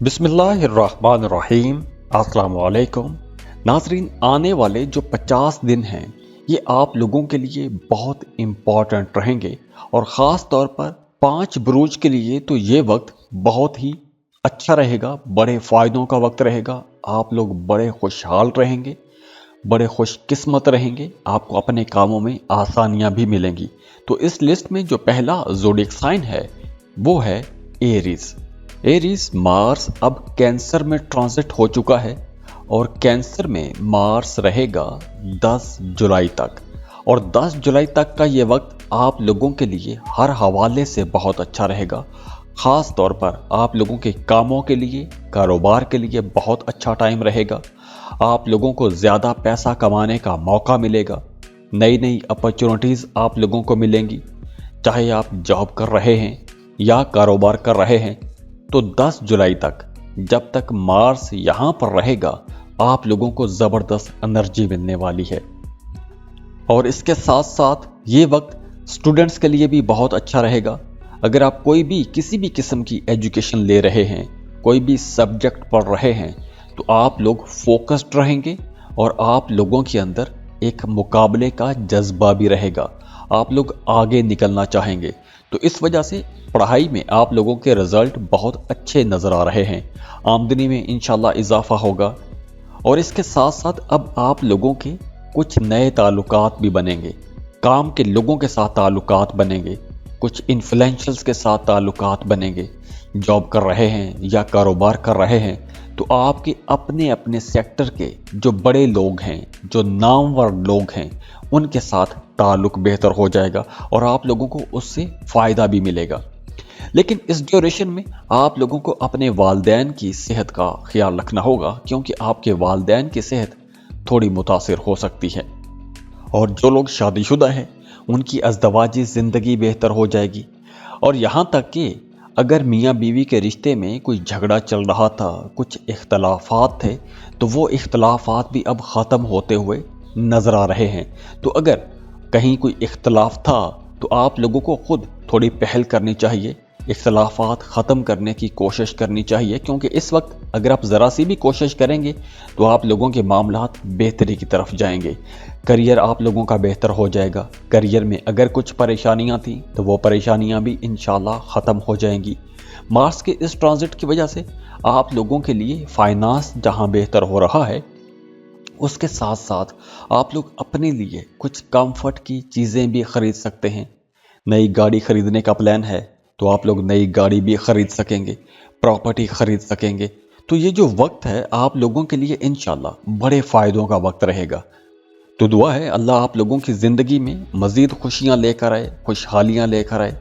बिस्मिल्लाहिर्रहमानिर्रहीम। अस्सलाम वालेकुम नाज़रीन, आने वाले जो 50 दिन हैं ये आप लोगों के लिए बहुत इम्पॉर्टेंट रहेंगे और ख़ास तौर पर 5 बुरूज के लिए तो ये वक्त बहुत ही अच्छा रहेगा, बड़े फ़ायदों का वक्त रहेगा। आप लोग बड़े खुशहाल रहेंगे, बड़े खुशकिस्मत रहेंगे, आपको अपने कामों में आसानियाँ भी मिलेंगी। तो इस लिस्ट में जो पहला ज़ोडिएक साइन है वो है एरीज़। एरीज मार्स अब कैंसर में ट्रांजिट हो चुका है और कैंसर में मार्स रहेगा 10 जुलाई तक। और 10 जुलाई तक का ये वक्त आप लोगों के लिए हर हवाले से बहुत अच्छा रहेगा। ख़ास तौर पर आप लोगों के कामों के लिए, कारोबार के लिए बहुत अच्छा टाइम रहेगा। आप लोगों को ज़्यादा पैसा कमाने का मौका मिलेगा, नई नई अपॉर्चुनिटीज़ आप लोगों को मिलेंगी। चाहे आप जॉब कर रहे हैं या कारोबार कर रहे हैं तो 10 जुलाई तक, जब तक मार्स यहाँ पर रहेगा, आप लोगों को ज़बरदस्त एनर्जी मिलने वाली है। और इसके साथ साथ ये वक्त स्टूडेंट्स के लिए भी बहुत अच्छा रहेगा। अगर आप कोई भी किसी भी किस्म की एजुकेशन ले रहे हैं, कोई भी सब्जेक्ट पढ़ रहे हैं, तो आप लोग फोकस्ड रहेंगे और आप लोगों के अंदर एक मुकाबले का जज्बा भी रहेगा। आप लोग आगे निकलना चाहेंगे, तो इस वजह से पढ़ाई में आप लोगों के रिजल्ट बहुत अच्छे नज़र आ रहे हैं। आमदनी में इंशाल्लाह इजाफा होगा। और इसके साथ साथ अब आप लोगों के कुछ नए ताल्लुकात भी बनेंगे, काम के लोगों के साथ ताल्लुकात बनेंगे, कुछ इन्फ्लुएंशल्स के साथ ताल्लुकात बनेंगे। जॉब कर रहे हैं या कारोबार कर रहे हैं तो आपके अपने अपने सेक्टर के जो बड़े लोग हैं, जो नामवर लोग हैं, उनके साथ ताल्लुक बेहतर हो जाएगा और आप लोगों को उससे फ़ायदा भी मिलेगा। लेकिन इस ड्यूरेशन में आप लोगों को अपने वालिदैन की सेहत का ख्याल रखना होगा, क्योंकि आपके वालिदैन की सेहत थोड़ी मुतासिर हो सकती है। और जो लोग शादीशुदा हैं उनकी अज़दवाजी ज़िंदगी बेहतर हो जाएगी। और यहाँ तक कि अगर मियाँ बीवी के रिश्ते में कोई झगड़ा चल रहा था, कुछ इख्तलाफात थे, तो वो इख्तलाफात भी अब ख़त्म होते हुए नज़र आ रहे हैं। तो अगर कहीं कोई इख्तलाफ था तो आप लोगों को खुद थोड़ी पहल करनी चाहिए, इख्तलाफात ख़त्म करने की कोशिश करनी चाहिए, क्योंकि इस वक्त अगर आप ज़रा सी भी कोशिश करेंगे तो आप लोगों के मामलात बेहतरी की तरफ जाएंगे। करियर आप लोगों का बेहतर हो जाएगा। करियर में अगर कुछ परेशानियां थी तो वो परेशानियां भी इंशाल्लाह ख़त्म हो जाएंगी। मार्स के इस ट्रांजिट की वजह से आप लोगों के लिए फाइनेंस जहां बेहतर हो रहा है, उसके साथ साथ आप लोग अपने लिए कुछ कंफर्ट की चीज़ें भी ख़रीद सकते हैं। नई गाड़ी ख़रीदने का प्लान है तो आप लोग नई गाड़ी भी ख़रीद सकेंगे, प्रॉपर्टी ख़रीद सकेंगे। तो ये जो वक्त है आप लोगों के लिए इंशाल्लाह बड़े फ़ायदों का वक्त रहेगा। तो दुआ है अल्लाह आप लोगों की ज़िंदगी में मज़ीद खुशियाँ लेकर आए, खुशहालियाँ लेकर आए।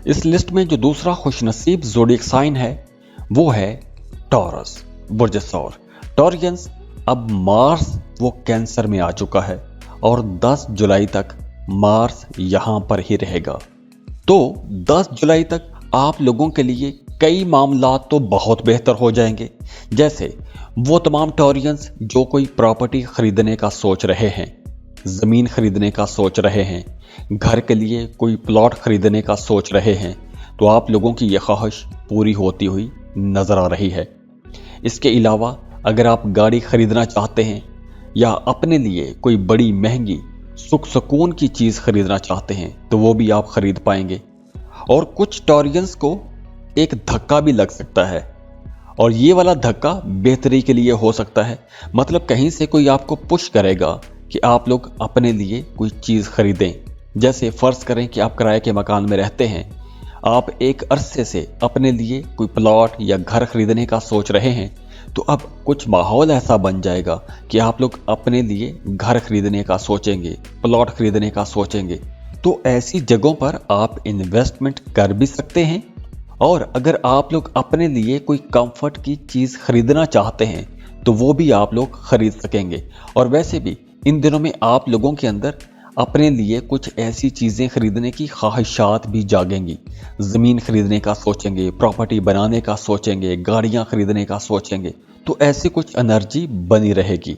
इस लिस्ट में जो दूसरा खुशनसीब ज़ोडिएक साइन है वो है टॉरस, बुर्ज सौर। टॉरियंस, अब मार्स वो कैंसर में आ चुका है और 10 जुलाई तक मार्स यहाँ पर ही रहेगा। तो 10 जुलाई तक आप लोगों के लिए कई मामलात तो बहुत बेहतर हो जाएंगे। जैसे वो तमाम टॉरियंस जो कोई प्रॉपर्टी खरीदने का सोच रहे हैं, ज़मीन खरीदने का सोच रहे हैं, घर के लिए कोई प्लॉट खरीदने का सोच रहे हैं, तो आप लोगों की ये ख्वाहिश पूरी होती हुई नज़र आ रही है। इसके अलावा अगर आप गाड़ी खरीदना चाहते हैं या अपने लिए कोई बड़ी महंगी सुख सुकून की चीज़ खरीदना चाहते हैं तो वो भी आप खरीद पाएंगे। और कुछ टॉरियंस को एक धक्का भी लग सकता है और ये वाला धक्का बेहतरी के लिए हो सकता है। मतलब कहीं से कोई आपको पुश करेगा कि आप लोग अपने लिए कोई चीज़ खरीदें। जैसे फ़र्ज़ करें कि आप किराए के मकान में रहते हैं, आप एक अरसे से अपने लिए कोई प्लॉट या घर खरीदने का सोच रहे हैं, तो अब कुछ माहौल ऐसा बन जाएगा कि आप लोग अपने लिए घर खरीदने का सोचेंगे, प्लॉट खरीदने का सोचेंगे। तो ऐसी जगहों पर आप इन्वेस्टमेंट कर भी सकते हैं। और अगर आप लोग अपने लिए कोई कंफर्ट की चीज़ खरीदना चाहते हैं तो वो भी आप लोग खरीद सकेंगे। और वैसे भी इन दिनों में आप लोगों के अंदर अपने लिए कुछ ऐसी चीज़ें खरीदने की ख्वाहिशात भी जागेंगी। ज़मीन खरीदने का सोचेंगे, प्रॉपर्टी बनाने का सोचेंगे, गाड़ियाँ खरीदने का सोचेंगे। तो ऐसी कुछ एनर्जी बनी रहेगी।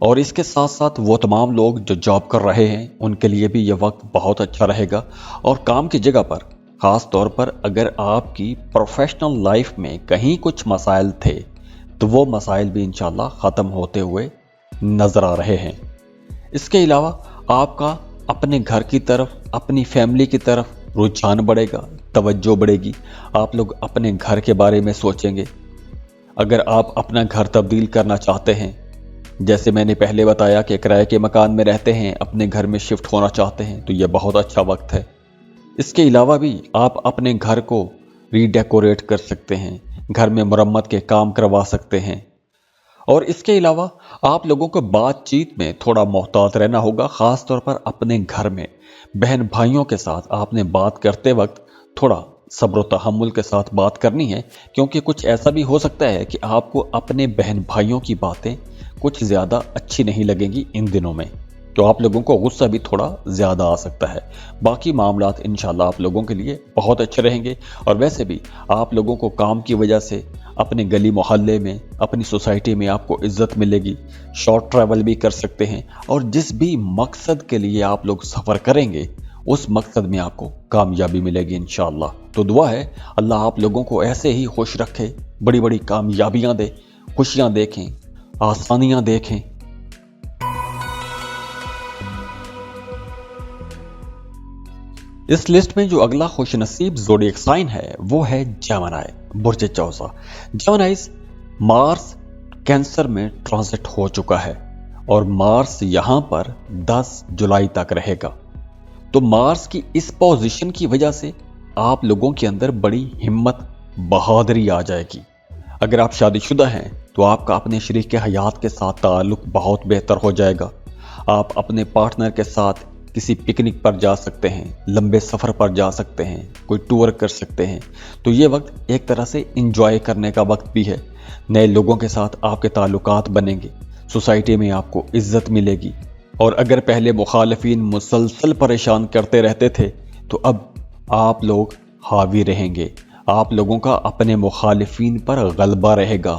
और इसके साथ साथ वो तमाम लोग जो जॉब कर रहे हैं उनके लिए भी ये वक्त बहुत अच्छा रहेगा। और काम की जगह पर ख़ास तौर पर अगर आपकी प्रोफेशनल लाइफ में कहीं कुछ मसाइल थे तो वो मसाइल भी इंशाल्लाह ख़त्म होते हुए नज़र आ रहे हैं। इसके अलावा आपका अपने घर की तरफ, अपनी फैमिली की तरफ रुझान बढ़ेगा, तवज्जो बढ़ेगी। आप लोग अपने घर के बारे में सोचेंगे। अगर आप अपना घर तब्दील करना चाहते हैं, जैसे मैंने पहले बताया कि किराए के मकान में रहते हैं, अपने घर में शिफ्ट होना चाहते हैं, तो यह बहुत अच्छा वक्त है। इसके अलावा भी आप अपने घर को रीडेकोरेट कर सकते हैं, घर में मरम्मत के काम करवा सकते हैं। और इसके अलावा आप लोगों को बातचीत में थोड़ा मोहतात रहना होगा, ख़ास तौर पर अपने घर में बहन भाइयों के साथ आपने बात करते वक्त थोड़ा सब्र तहम्मुल के साथ बात करनी है, क्योंकि कुछ ऐसा भी हो सकता है कि आपको अपने बहन भाइयों की बातें कुछ ज़्यादा अच्छी नहीं लगेंगी इन दिनों में, तो आप लोगों को गुस्सा भी थोड़ा ज़्यादा आ सकता है। बाकी मामलात इंशाल्लाह आप लोगों के लिए बहुत अच्छे रहेंगे। और वैसे भी आप लोगों को काम की वजह से अपने गली मोहल्ले में, अपनी सोसाइटी में आपको इज्जत मिलेगी। शॉर्ट ट्रैवल भी कर सकते हैं और जिस भी मकसद के लिए आप लोग सफ़र करेंगे उस मकसद में आपको कामयाबी मिलेगी इंशाल्लाह। तो दुआ है अल्लाह आप लोगों को ऐसे ही खुश रखे, बड़ी बड़ी कामयाबियां दे, खुशियां देखें, आसानियां देखें। इस लिस्ट में जो अगला खुशनसीब ज़ोडिएक साइन है वो है जेमिनी, बुर्ज चौसा। जेमिनीज मार्स कैंसर में ट्रांजिट हो चुका है और मार्स यहां पर 10 जुलाई तक रहेगा। तो मार्स की इस पोजीशन की वजह से आप लोगों के अंदर बड़ी हिम्मत, बहादुरी आ जाएगी। अगर आप शादीशुदा हैं तो आपका अपने शरीक हयात के साथ ताल्लुक बहुत बेहतर हो जाएगा। आप अपने पार्टनर के साथ किसी पिकनिक पर जा सकते हैं, लंबे सफ़र पर जा सकते हैं, कोई टूर कर सकते हैं। तो ये वक्त एक तरह से इंजॉय करने का वक्त भी है। नए लोगों के साथ आपके ताल्लुकात बनेंगे, सोसाइटी में आपको इज्जत मिलेगी। और अगर पहले मुखालिफिन मुसलसल परेशान करते रहते थे तो अब आप लोग हावी रहेंगे। आप लोगों का अपने मुखालिफिन पर गलबा रहेगा।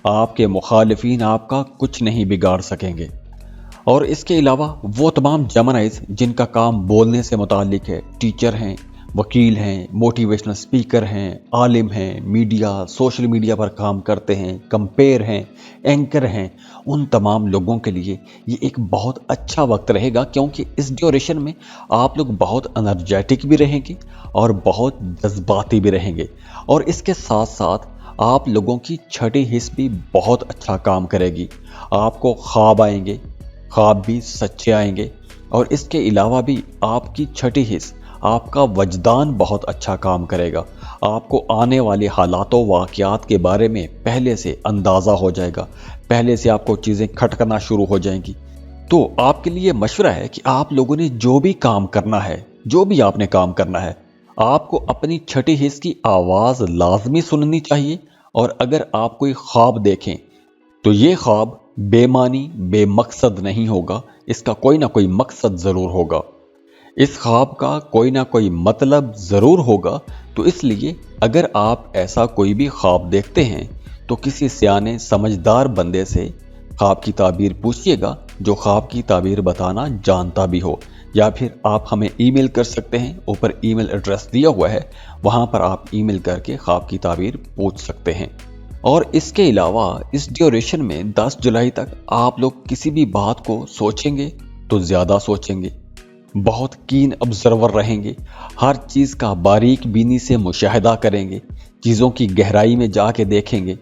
आपके मुखालिफिन आपका कुछ नहीं बिगाड़ सकेंगे। और इसके अलावा वो तमाम जेमिनीज जिनका काम बोलने से मुताल्लिक है, टीचर हैं, वकील हैं, मोटिवेशनल स्पीकर हैं, आलिम हैं, मीडिया, सोशल मीडिया पर काम करते हैं, कंपेयर हैं, एंकर हैं, उन तमाम लोगों के लिए ये एक बहुत अच्छा वक्त रहेगा, क्योंकि इस ड्यूरेशन में आप लोग बहुत एनर्जेटिक भी रहेंगे और बहुत जज्बाती भी रहेंगे। और इसके साथ साथ आप लोगों की छठी हिस्स भी बहुत अच्छा काम करेगी। आपको ख्वाब आएंगे, ख्वाब भी सच्चे आएंगे। और इसके अलावा भी आपकी छठी हिस्स, आपका वजदान बहुत अच्छा काम करेगा। आपको आने वाले हालातों वाक़यात के बारे में पहले से अंदाज़ा हो जाएगा, पहले से आपको चीज़ें खटकना शुरू हो जाएंगी। तो आपके लिए मशवरा है कि आप लोगों ने जो भी काम करना है, जो भी आपने काम करना है, आपको अपनी छठी हिस्स की आवाज़ लाजमी सुननी चाहिए। और अगर आप कोई ख्वाब देखें तो ये ख्वाब बेमानी, बेमकसद नहीं होगा, इसका कोई ना कोई मकसद ज़रूर होगा, इस ख्वाब का कोई ना कोई मतलब ज़रूर होगा। तो इसलिए अगर आप ऐसा कोई भी ख्वाब देखते हैं तो किसी सियाने समझदार बंदे से ख्वाब की ताबीर पूछिएगा, जो ख्वाब की ताबीर बताना जानता भी हो। या फिर आप हमें ईमेल कर सकते हैं, ऊपर ईमेल एड्रेस दिया हुआ है, वहाँ पर आप ईमेल करके ख्वाब की ताबीर पूछ सकते हैं। और इसके अलावा इस ड्यूरेशन में 10 जुलाई तक आप लोग किसी भी बात को सोचेंगे तो ज़्यादा सोचेंगे, बहुत कीन ऑब्जर्वर रहेंगे, हर चीज़ का बारीक बीनी से मुशाहिदा करेंगे, चीज़ों की गहराई में जाके देखेंगे।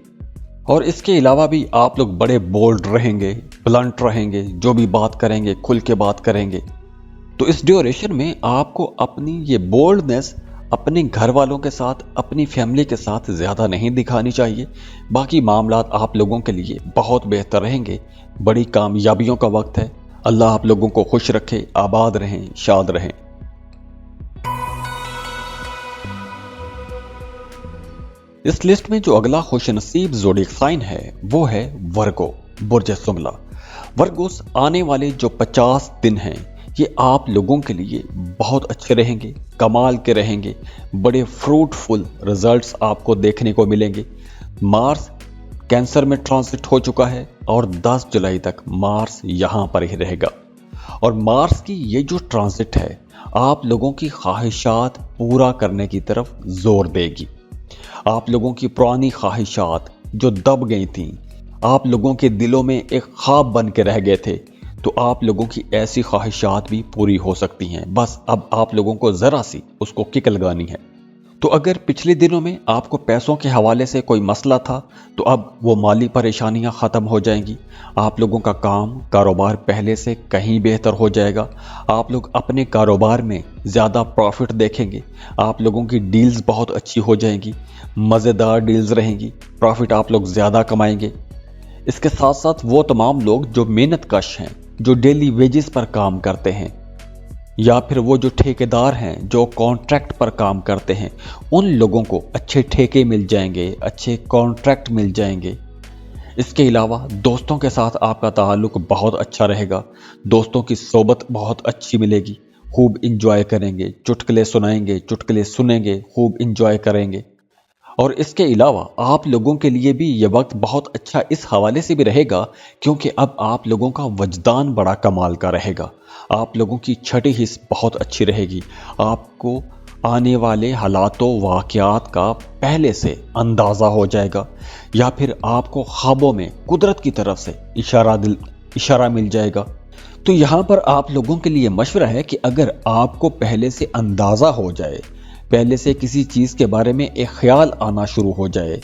और इसके अलावा भी आप लोग बड़े बोल्ड रहेंगे, ब्लंट रहेंगे, जो भी बात करेंगे खुल के बात करेंगे। तो इस ड्यूरेशन में आपको अपनी ये बोल्डनेस अपने घर वालों के साथ, अपनी फैमिली के साथ ज़्यादा नहीं दिखानी चाहिए। बाकी मामलात आप लोगों के लिए बहुत बेहतर रहेंगे। बड़ी कामयाबियों का वक्त है। अल्लाह आप लोगों को खुश रखे, आबाद रहें, शाद रहें। इस लिस्ट में जो अगला खुशनसीब ज़ोडिएक साइन है वो है वर्गो, बुर्ज सुमला। वर्गोस आने वाले जो 50 दिन हैं ये आप लोगों के लिए बहुत अच्छे रहेंगे, कमाल के रहेंगे। बड़े फ्रूटफुल रिजल्ट्स आपको देखने को मिलेंगे। मार्स कैंसर में ट्रांजिट हो चुका है और 10 जुलाई तक मार्स यहाँ पर ही रहेगा। और मार्स की ये जो ट्रांजिट है आप लोगों की ख्वाहिशात पूरा करने की तरफ जोर देगी। आप लोगों की पुरानी ख्वाहिशात जो दब गई थीं, आप लोगों के दिलों में एक ख्वाब बन के रह गए थे, तो आप लोगों की ऐसी ख्वाहिशात भी पूरी हो सकती हैं। बस अब आप लोगों को ज़रा सी उसको किक लगानी है। तो अगर पिछले दिनों में आपको पैसों के हवाले से कोई मसला था तो अब वो माली परेशानियां ख़त्म हो जाएंगी। आप लोगों का कारोबार पहले से कहीं बेहतर हो जाएगा। आप लोग अपने कारोबार में ज़्यादा प्रॉफिट देखेंगे। आप लोगों की डील्स बहुत अच्छी हो जाएंगी, मज़ेदार डील्स रहेंगी, प्रॉफिट आप लोग ज़्यादा कमाएंगे। इसके साथ साथ वो तमाम लोग जो मेहनत कश हैं, जो डेली वेजेस पर काम करते हैं, या फिर वो जो ठेकेदार हैं जो कॉन्ट्रैक्ट पर काम करते हैं, उन लोगों को अच्छे ठेके मिल जाएंगे, अच्छे कॉन्ट्रैक्ट मिल जाएंगे। इसके अलावा दोस्तों के साथ आपका ताल्लुक बहुत अच्छा रहेगा। दोस्तों की सोबत बहुत अच्छी मिलेगी, खूब इंजॉय करेंगे, चुटकुले सुनाएंगे, चुटकुले सुनेंगे, खूब इंजॉय करेंगे। और इसके अलावा आप लोगों के लिए भी ये वक्त बहुत अच्छा इस हवाले से भी रहेगा क्योंकि अब आप लोगों का वजदान बड़ा कमाल का रहेगा। आप लोगों की छठी हिस्स बहुत अच्छी रहेगी। आपको आने वाले हालातों वाक़यात का पहले से अंदाज़ा हो जाएगा, या फिर आपको ख्वाबों में कुदरत की तरफ से इशारा मिल जाएगा। तो यहाँ पर आप लोगों के लिए मशवरा है कि अगर आपको पहले से अंदाज़ा हो जाए, पहले से किसी चीज़ के बारे में एक ख्याल आना शुरू हो जाए,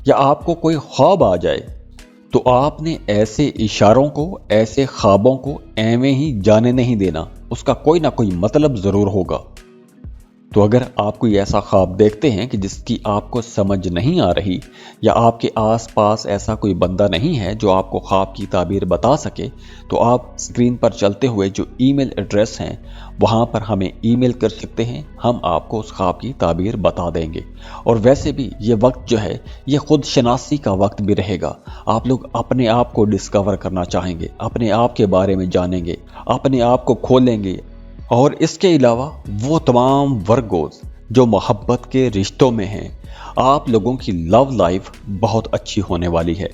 या आपको कोई ख्वाब आ जाए, तो आपने ऐसे इशारों को, ऐसे ख्वाबों को ऐਵੇਂ ही जाने नहीं देना। उसका कोई ना कोई मतलब ज़रूर होगा। तो अगर आप कोई ऐसा ख्वाब देखते हैं कि जिसकी आपको समझ नहीं आ रही, या आपके आसपास ऐसा कोई बंदा नहीं है जो आपको ख्वाब की ताबीर बता सके, तो आप स्क्रीन पर चलते हुए जो ईमेल एड्रेस हैं वहाँ पर हमें ईमेल कर सकते हैं। हम आपको उस ख्वाब की ताबीर बता देंगे। और वैसे भी ये वक्त जो है ये खुद शनासी का वक्त भी रहेगा। आप लोग अपने आप को डिस्कवर करना चाहेंगे, अपने आप के बारे में जानेंगे, अपने आप को खोलेंगे। और इसके अलावा वो तमाम वर्गोज जो मोहब्बत के रिश्तों में हैं, आप लोगों की लव लाइफ बहुत अच्छी होने वाली है।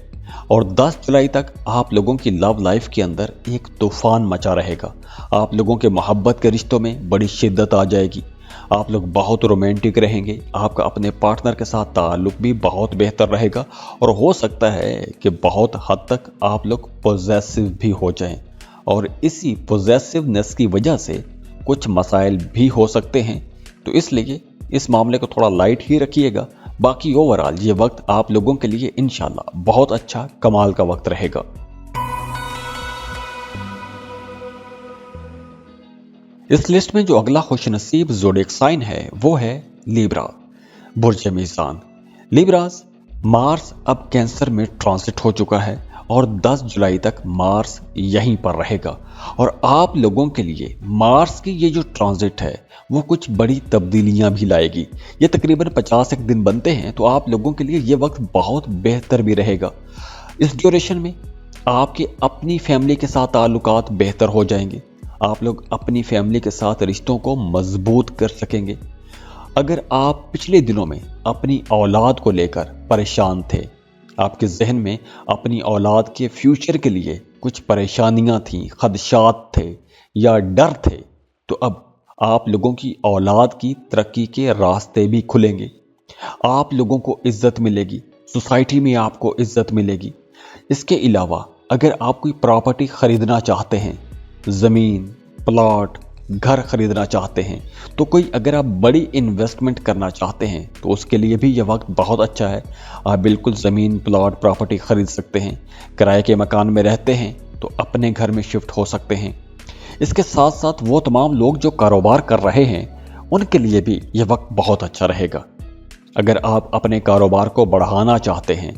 और 10 जुलाई तक आप लोगों की लव लाइफ के अंदर एक तूफान मचा रहेगा। आप लोगों के मोहब्बत के रिश्तों में बड़ी शिद्दत आ जाएगी। आप लोग बहुत रोमांटिक रहेंगे। आपका अपने पार्टनर के साथ ताल्लुक भी बहुत बेहतर रहेगा, और हो सकता है कि बहुत हद तक आप लोग पॉजेसिव भी हो जाएं। और इसी पॉजेसिवनेस की वजह से कुछ मसाइल भी हो सकते हैं, तो इसलिए इस मामले को थोड़ा लाइट ही रखिएगा। बाकी ओवरऑल ये वक्त आप लोगों के लिए इंशाल्लाह बहुत अच्छा कमाल का वक्त रहेगा। इस लिस्ट में जो अगला खुशनसीब ज़ोडिएक साइन है वो है लीब्रा, बुर्ज मीज़ान। लीब्रास, मार्स अब कैंसर में ट्रांजिट हो चुका है और 10 जुलाई तक मार्स यहीं पर रहेगा। और आप लोगों के लिए मार्स की ये जो ट्रांजिट है वो कुछ बड़ी तब्दीलियां भी लाएगी। ये तकरीबन 50 एक दिन बनते हैं, तो आप लोगों के लिए ये वक्त बहुत बेहतर भी रहेगा। इस ड्यूरेशन में आपके अपनी फैमिली के साथ ताल्लुकात बेहतर हो जाएंगे। आप लोग अपनी फैमिली के साथ रिश्तों को मजबूत कर सकेंगे। अगर आप पिछले दिनों में अपनी औलाद को लेकर परेशान थे, आपके जहन में अपनी औलाद के फ्यूचर के लिए कुछ परेशानियां थीं, खदशात थे या डर थे, तो अब आप लोगों की औलाद की तरक्की के रास्ते भी खुलेंगे। आप लोगों को इज्जत मिलेगी, सोसाइटी में आपको इज्जत मिलेगी। इसके अलावा अगर आप कोई प्रॉपर्टी खरीदना चाहते हैं, ज़मीन, प्लॉट, घर खरीदना चाहते हैं, तो कोई अगर आप बड़ी इन्वेस्टमेंट करना चाहते हैं तो उसके लिए भी यह वक्त बहुत अच्छा है। आप बिल्कुल ज़मीन, प्लॉट, प्रॉपर्टी खरीद सकते हैं। किराए के मकान में रहते हैं तो अपने घर में शिफ्ट हो सकते हैं। इसके साथ साथ वो तमाम लोग जो कारोबार कर रहे हैं उनके लिए भी यह वक्त बहुत अच्छा रहेगा। अगर आप अपने कारोबार को बढ़ाना चाहते हैं,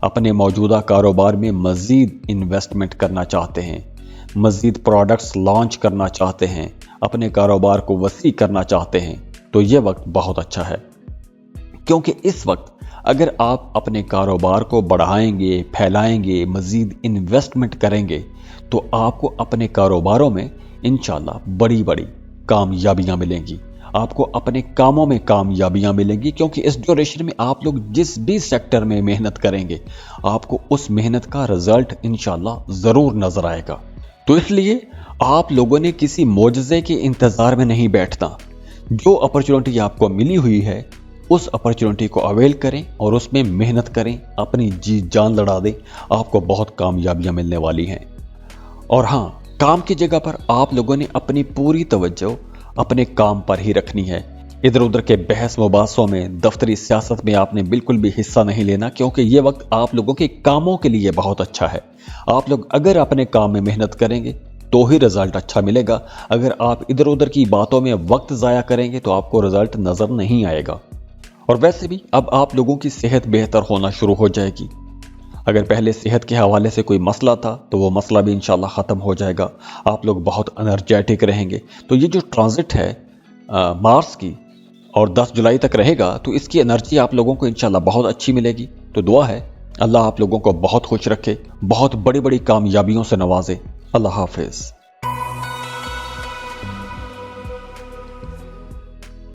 अपने मौजूदा कारोबार में मज़ीद इन्वेस्टमेंट करना चाहते हैं, मज़ीद प्रोडक्ट्स लॉन्च करना चाहते हैं, अपने कारोबार को वसी करना चाहते हैं, तो ये वक्त बहुत अच्छा है। क्योंकि इस वक्त अगर आप अपने कारोबार को बढ़ाएंगे, फैलाएंगे, मज़ीद इन्वेस्टमेंट करेंगे, तो आपको अपने कारोबारों में इंशाल्लाह बड़ी बड़ी कामयाबियां मिलेंगी। آپ کو اپنے کاموں میں کامیابیاں ملیں گی، کیونکہ اس ڈیوریشن میں آپ لوگ جس بھی سیکٹر میں محنت کریں گے آپ کو اس محنت کا رزلٹ انشاءاللہ ضرور نظر آئے گا۔ تو اس لیے آپ لوگوں نے کسی معجزے کے انتظار میں نہیں بیٹھنا۔ جو اپرچونٹی آپ کو ملی ہوئی ہے اس اپرچونٹی کو اویل کریں اور اس میں محنت کریں، اپنی جی جان لڑا دیں، آپ کو بہت کامیابیاں ملنے والی ہیں۔ اور ہاں، کام کی جگہ پر آپ لوگوں نے اپنی پوری توجہ اپنے کام پر ہی رکھنی ہے۔ ادھر ادھر کے بحث مباحثوں میں، دفتری سیاست میں آپ نے بالکل بھی حصہ نہیں لینا، کیونکہ یہ وقت آپ لوگوں کے کاموں کے لیے بہت اچھا ہے۔ آپ لوگ اگر اپنے کام میں محنت کریں گے تو ہی رزلٹ اچھا ملے گا۔ اگر آپ ادھر ادھر کی باتوں میں وقت ضائع کریں گے تو آپ کو رزلٹ نظر نہیں آئے گا۔ اور ویسے بھی اب آپ لوگوں کی صحت بہتر ہونا شروع ہو جائے گی۔ اگر پہلے صحت کے حوالے سے کوئی مسئلہ تھا تو وہ مسئلہ بھی انشاءاللہ ختم ہو جائے گا، آپ لوگ بہت انرجیٹک رہیں گے۔ تو یہ جو ٹرانزٹ ہے مارس کی اور 10 جولائی تک رہے گا، تو اس کی انرجی آپ لوگوں کو انشاءاللہ بہت اچھی ملے گی۔ تو دعا ہے اللہ آپ لوگوں کو بہت خوش رکھے، بہت بڑی بڑی کامیابیوں سے نوازے۔ اللہ حافظ۔